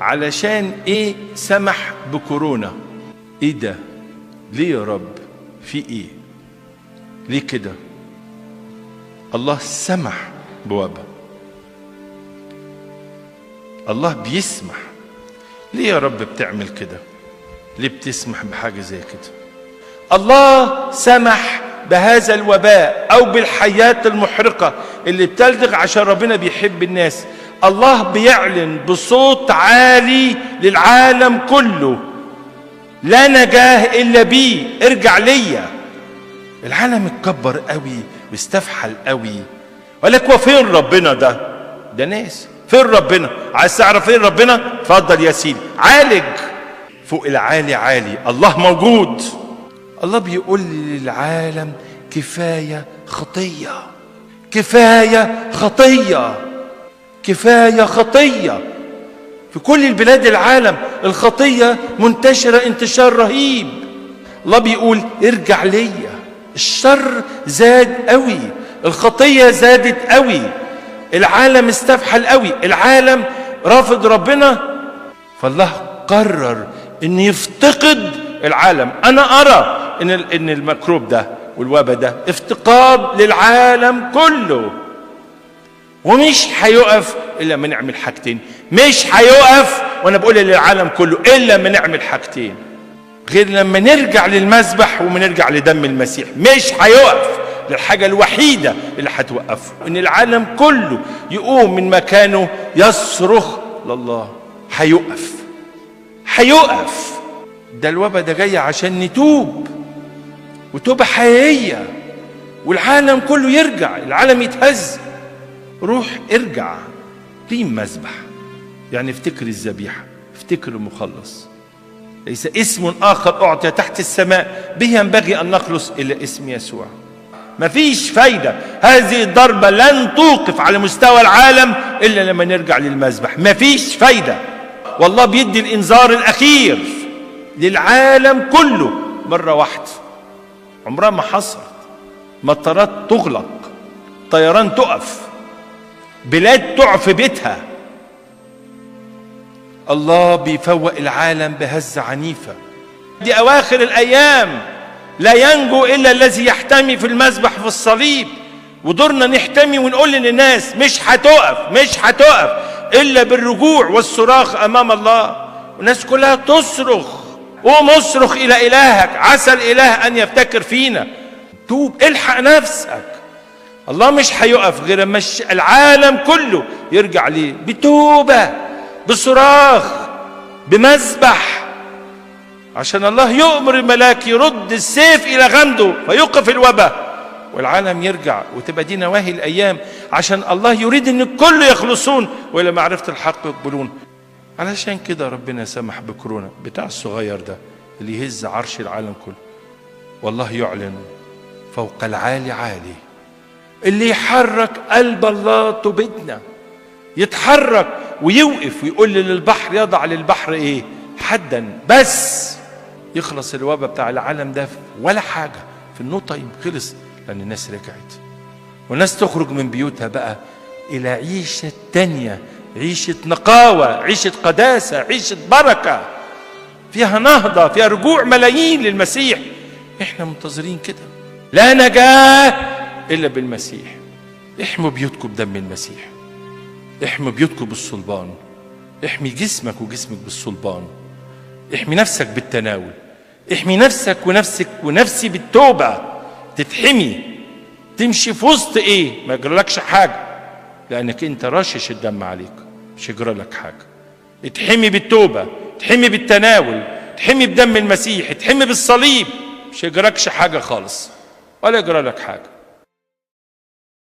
علشان ايه سمح بكورونا؟ ايه ده؟ ليه يا رب؟ في ايه؟ ليه كده؟ الله سمح بوباء، الله بيسمح. ليه يا رب بتعمل كده؟ ليه بتسمح بحاجة زي كده؟ الله سمح بهذا الوباء او بالحياة المحرقة اللي بتلدغ عشان ربنا بيحب الناس. الله بيعلن بصوت عالي للعالم كله: لا نجاه الا بيه، ارجع ليا. العالم اتكبر قوي واستفحل قوي، ولك وفين ربنا؟ ده ناس. فين ربنا؟ عايز تعرف فين ربنا؟ اتفضل يا سيدي، عالج. فوق العالي عالي، الله موجود. الله بيقول للعالم: كفاية خطية، كفاية خطية، كفاية خطية. في كل البلاد العالم الخطية منتشرة انتشار رهيب. الله بيقول: ارجع ليا. الشر زاد قوي، الخطية زادت قوي، العالم استفحل قوي، العالم رافض ربنا. فالله قرر ان يفتقد العالم. انا ارى ان الميكروب ده والوباء ده افتقاد للعالم كله، ومش هيقف الا ما نعمل حاجتين. مش هيقف، وانا بقول للعالم كله، الا ما نعمل حاجتين، غير لما نرجع للمذبح ونرجع لدم المسيح. مش هيقف. الحاجة الوحيدة اللي هتوقفه ان العالم كله يقوم من مكانه يصرخ لله. هيقف، هيقف. ده الوباء ده جاي عشان نتوب، وتوبة حقيقية، والعالم كله يرجع، العالم يتهز. روح ارجع، قيم مذبح. يعني افتكر الذبيحة، افتكر المخلص. ليس اسم آخر أعطي تحت السماء به ينبغي أن نخلص إلى اسم يسوع. مفيش فايدة، هذه الضربة لن توقف على مستوى العالم إلا لما نرجع للمذبح. مفيش فايدة. والله بيدي الإنذار الأخير للعالم كله مرة واحدة، عمرها ما حصلت. مطارات تغلق، طيران تقف، بلاد تقع في بيتها. الله بيفوق العالم بهزة عنيفة. دي أواخر الأيام، لا ينجو إلا الذي يحتمي في المذبح في الصليب. ودورنا نحتمي ونقول للناس: مش هتقف، مش هتقف إلا بالرجوع والصراخ أمام الله. والناس كلها تصرخ: قوم اصرخ إلى إلهك، عسى الإله أن يفتكر فينا. توب، الحق نفسك. الله مش هيقف غير لما العالم كله يرجع ليه بتوبة، بصراخ، بمذبح، عشان الله يؤمر الملاك يرد السيف إلى غمده فيوقف الوباء والعالم يرجع، وتبقى دي نواهي الأيام، عشان الله يريد أن الكل يخلصون وإلى معرفة الحق يقبلون. علشان كده ربنا سمح بكورونا بتاع الصغير ده اللي يهز عرش العالم كله. والله يعلن فوق العالي عالي. اللي يحرك قلب الله توبتنا، يتحرك ويوقف ويقول للبحر، يضع للبحر ايه؟ حدا، بس يخلص الوباء بتاع العالم ده ولا حاجة. في النقطة خلص، لأن الناس رجعت، والناس تخرج من بيوتها بقى إلى عيشة تانية، عيشة نقاوة، عيشة قداسة، عيشة بركة، فيها نهضة، فيها رجوع ملايين للمسيح. احنا منتظرين كده. لا نجاة إلا بالمسيح. احموا بيوتكم بدم المسيح، احموا بيوتكم بالصلبان، احمي جسمك وجسمك بالصلبان، احمي نفسك بالتناول، احمي نفسك ونفسك ونفسي بالتوبة. تتحمي، تمشي في وسط ايه؟ ما يجرلكش حاجة، لأنك انت رشش الدم عليك، مش يجرلك حاجة. اتحمي بالتوبة، اتحمي بالتناول، اتحمي بدم المسيح، اتحمي بالصليب، مش يجرلكش حاجة خالص، ولا يجرلك حاجة.